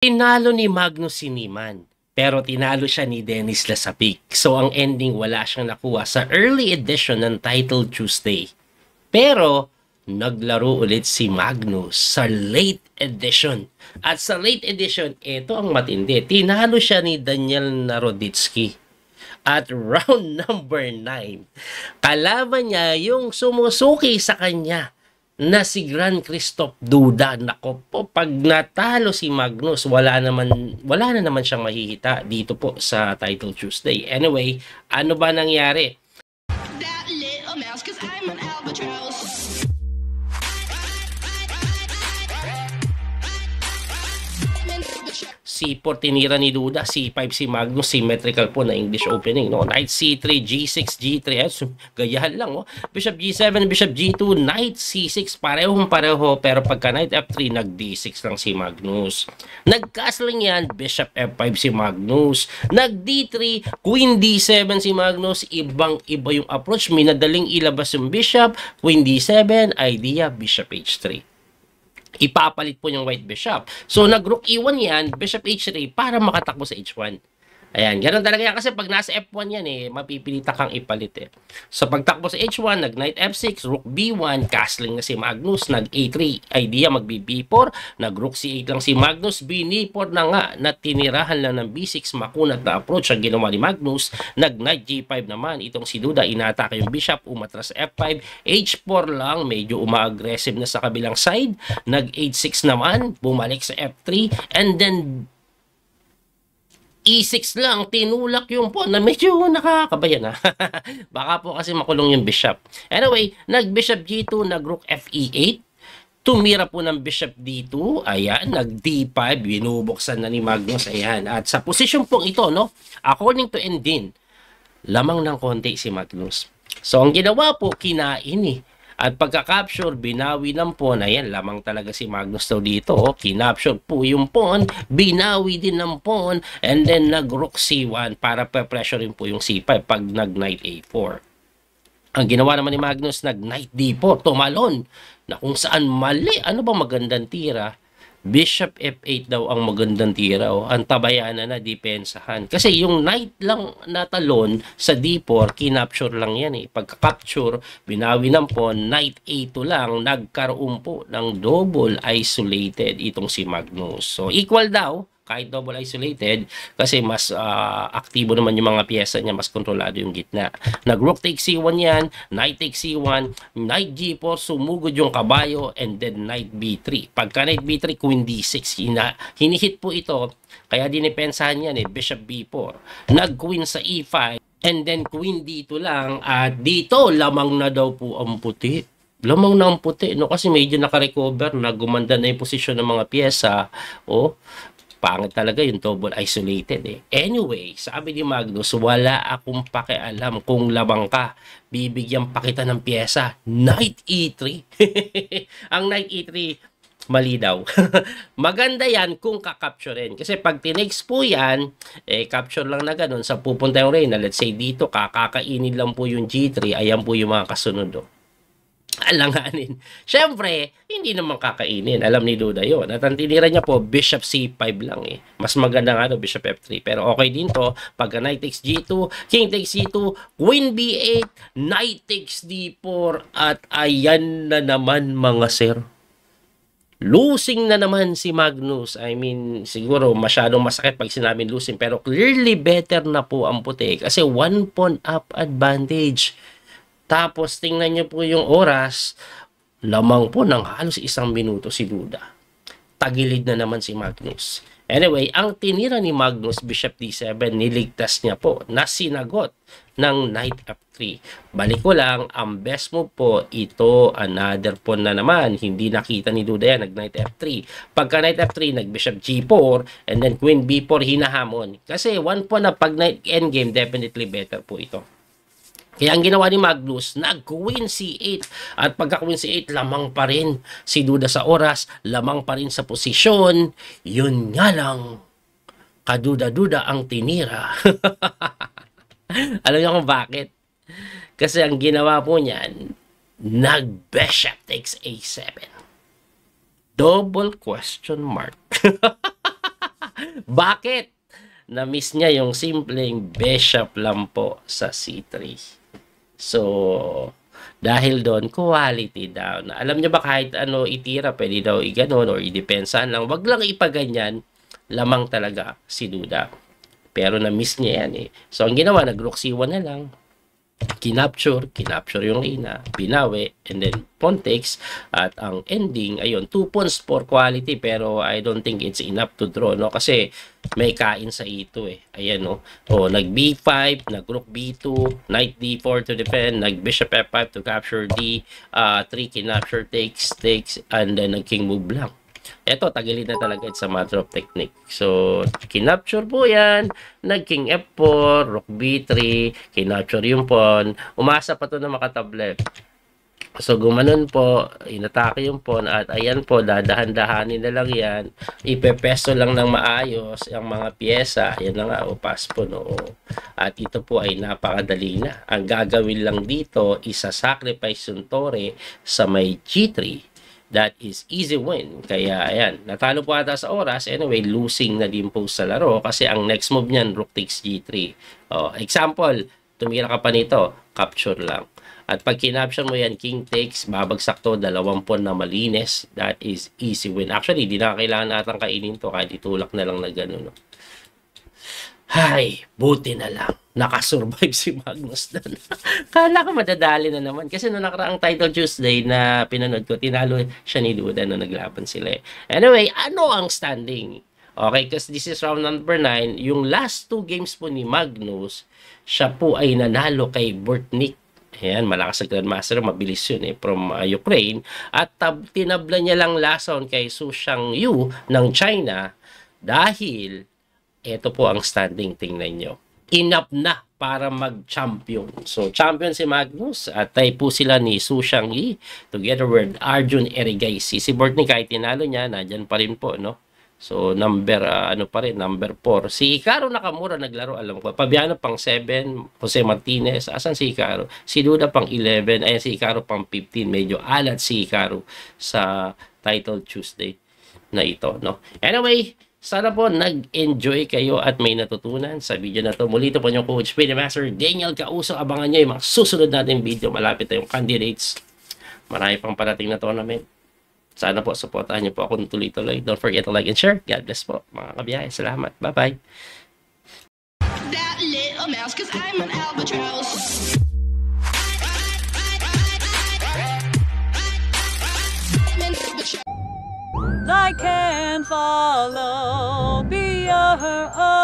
Tinalo ni Magnus si Niemann, pero tinalo siya ni Dennis Lasapic. So ang ending, wala siyang nakuha sa early edition ng Title Tuesday. Pero naglaro ulit si Magnus sa late edition. At sa late edition, ito ang matindi. Tinalo siya ni Daniel Naroditsky. At round number 9, kalaban niya yung sumusuki sa kanya na si Gran Christoph Duda. Nako po, pag natalo si Magnus, wala na naman siyang mahihita dito po sa Title Tuesday. Anyway, ano ba nangyari? That little mouse, 'cause I'm an albatross. C4 tinira ni Duda, C5 si Magnus, symmetrical po na English opening, no? Knight C3, G6, G3, gayahan lang, oh. Bishop G7, Bishop G2, Knight C6, pareho, pero pagka Knight F3, nag D6 lang si Magnus. Nag-castling yan, Bishop F5 si Magnus. Nag D3, Queen D7 si Magnus, ibang-iba yung approach, minadaling ilabas yung Bishop, Queen D7, idea, Bishop H3. Ipapalit po yung white bishop. So, nag-rook E1 yan, bishop H3, para makatakbo sa H1. Ayan, ganun talaga yan. Kasi pag nasa F1 yan, mapipilitan kang ipalit, So, pagtakbo sa H1, nag-knight F6, rook B1, castling na si Magnus, nag-A3, idea, mag-B4, nag-rook C8 lang si Magnus, B4 na nga, na tinirahan lang ng B6, makunat na approach ang ginawa ni Magnus, nag-knight G5 naman, itong si Duda, inatake yung bishop, umatras sa F5, H4 lang, medyo uma-aggressive na sa kabilang side, nag-H6 naman, bumalik sa F3, and then E6 lang, tinulak yung pawn na medyo nakakabayan na. Baka po kasi makulong yung bishop. Anyway, nag-bishop G2, nag-rook FE8. Tumira po ng bishop D2. Ayan, nag-D5. Binubuksan na ni Magnus. Ayan. At sa posisyon pong ito, no, according to Endin, lamang ng konti si Magnus. So, ang ginawa po, kinain At pagka-capture, binawi ng pawn. Ayan, lamang talaga si Magnus daw dito. Kinapture po yung pawn, binawi din ng pawn, and then nag-rook C1 para pa-pressurein po yung C5 pag nag-knight A4. Ang ginawa naman ni Magnus, nag-knight D4, tumalon, na kung saan mali. Ano ba magandang tira? Bishop F8 daw ang magandang tira. Ang tabayanan na depensahan. Kasi yung knight lang natalon sa D4, kinapture lang yan. Pagka-capture, binawi ng pawn, knight A2 lang, nagkaroon po ng double isolated itong si Magnus. So, equal daw, kahit double isolated, kasi mas aktibo naman yung mga pyesa niya, mas kontrolado yung gitna. Nag-rook take C1 yan, knight take C1, knight G4, sumugod yung kabayo, and then knight B3. Pagka knight B3, queen D6, hinihit po ito, kaya dinipensahan yan bishop B4. Nag-queen sa E5, and then queen D2 lang, at dito, lamang na daw po ang puti. Lamang na ang puti, no? Kasi medyo naka-recover, gumanda na yung posisyon ng mga pyesa, pangit talaga yung double isolated Anyway, sabi ni Magnus, wala akong pakialam kung labang ka. Bibigyan pa kita ng pyesa. Knight E3. Ang knight E3, mali daw. Maganda yan kung kakapturein. Kasi pag tinex po yan, capture lang na ganun, sa pupunta yung reyna, let's say dito, kakakainin lang po yung G3, ayan po yung mga kasunod. Alanganin. Siyempre, hindi naman kakainin. Alam ni Duda yun. At ang tinira niya po, bishop C5 lang Mas maganda nga bishop F3. Pero okay din to. Pagka knight takes G2, king takes C2, queen B8, knight takes D4, at ayan na naman mga sir. Losing na naman si Magnus. I mean, siguro masyadong masakit pag sinabing losing. Pero clearly better na po ang puti. Kasi 1 pawn up advantage. Tapos, tingnan nyo po yung oras, lamang po ng halos 1 minuto si Duda. Tagilid na naman si Magnus. Anyway, ang tinira ni Magnus, bishop D7, niligtas niya po, nasinagot ng knight F3. Balik ko lang, ang best move po, ito, another pawn na naman. Hindi nakita ni Duda yan, nag-knight F3. Pagka knight F3, nag-bishop G4, and then queen B4, hinahamon. Kasi 1 pawn na pag knight endgame, definitely better po ito. Kaya ang ginawa ni Magnus, nag-queen C8. At pagka-queen C8, lamang pa rin si Duda sa oras, lamang pa rin sa posisyon. Yun nga lang, kaduda-duda ang tinira. Alam niyo kung bakit? Kasi ang ginawa po niyan, nag-bishop takes A7. Double question mark. Bakit? Na-miss niya yung simpleng bishop lang po sa C3. So, dahil doon, quality down. Alam niyo ba kahit ano itira, pwede daw iganon or idepensahan lang. Wag lang ipaganyan, lamang talaga si Duda. Pero na-miss niya yan eh. So, ang ginawa, nag-rook C1 na lang. Kinapture yung Reyna, binawi, and then pawn takes, at ang ending, ayun, 2 pawns for quality, pero I don't think it's enough to draw, no? Kasi may kain sa E2 eh. Ayan, no? O, nag B5, nag rook B2, knight D4 to defend, nag bishop F5 to capture D3, kinapture takes, and then nag king move lang. Eto, tagilid na talaga sa matter of technique. So, kinapture po yan. Nag-king F4, rook B3, kinapture yung pawn. Umasa pa to na makatable. So, gumanon po, inatake yung pawn, at ayan po, dadahan-dahanin na lang yan. Ipepesto lang ng maayos ang mga pyesa. Ayan na nga, pass po, no. At ito po ay napakadali na. Ang gagawin lang dito, isa-sacrifice yung tore sa may G3. That is easy win. Kaya, ayan, natalo po ata sa oras. Anyway, losing na din po sa laro kasi ang next move niyan, rook takes G3. Oh, example, tumira ka pa nito, capture lang. At pag kinapture mo yan, king takes, babagsak to, 2 pawn na malinis. That is easy win. Actually, di na kailangan natang kainin to, kahit itulak na lang na gano'n. No? Hay, buti na lang. Nakasurvive si Magnus doon. Kala ko madadali na naman. Kasi noong nakaraang Title Tuesday na pinanood ko, tinalo siya ni Duda nung naglaban sila. Anyway, ano ang standing? Okay, because this is round number 9. Yung last 2 games po ni Magnus, siya po ay nanalo kay Bortnik. Ayan, malakas sa Grandmaster, mabilis yun from Ukraine. At tinabla niya lang last round kay Su Xiangyu ng China dahil ito po ang standing, tingnan nyo. Enough na para mag-champion. So, champion si Magnus at tayo po sila ni Su Xiangyi together with Arjun Erigaisi. Si Bortnik kahit tinalo niya, nandyan pa rin po, no? So, number 4. Si Hikaru Nakamura naglaro, alam ko. Fabiano pang 7, Jose Martinez. Asan si Hikaru? Si Duda pang 11. Ayan, si Hikaru pang 15. Medyo alat si Hikaru sa Title Tuesday na ito, no? Anyway, sana po nag-enjoy kayo at may natutunan sa video na to. Muli ito po yung Coach Speedy Master Daniel Causo. Abangan nyo yung mga susunod natin video. Malapit na yung candidates. Marami pang parating na tournament. Sana po, supportahan nyo po ako tuloy-tuloy. Don't forget to like and share. God bless po, mga kabiyahe. Salamat. Bye-bye. That little mouse, 'cause I'm an albatross. Like and follow, be your own.